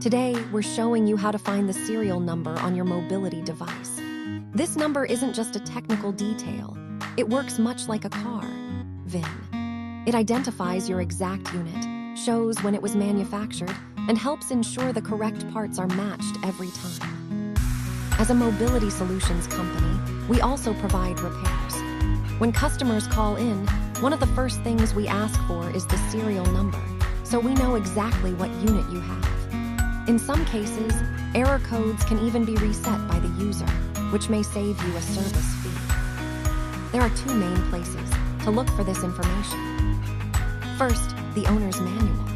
Today, we're showing you how to find the serial number on your mobility device. This number isn't just a technical detail. It works much like a car, VIN. It identifies your exact unit, shows when it was manufactured, and helps ensure the correct parts are matched every time. As a mobility solutions company, we also provide repairs. When customers call in, one of the first things we ask for is the serial number, so we know exactly what unit you have. In some cases, error codes can even be reset by the user, which may save you a service fee. There are two main places to look for this information. First, the owner's manual.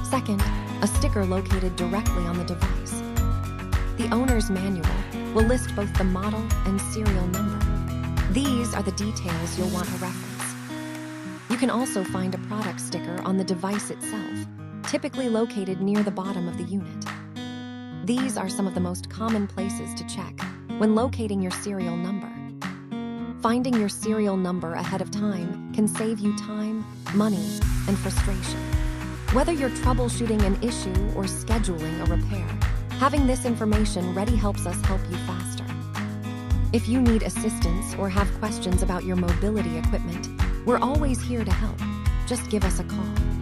Second, a sticker located directly on the device. The owner's manual will list both the model and serial number. These are the details you'll want to reference. You can also find a product sticker on the device itself, typically located near the bottom of the unit. These are some of the most common places to check when locating your serial number. Finding your serial number ahead of time can save you time, money, and frustration. Whether you're troubleshooting an issue or scheduling a repair, having this information ready helps us help you faster. If you need assistance or have questions about your mobility equipment, we're always here to help. Just give us a call.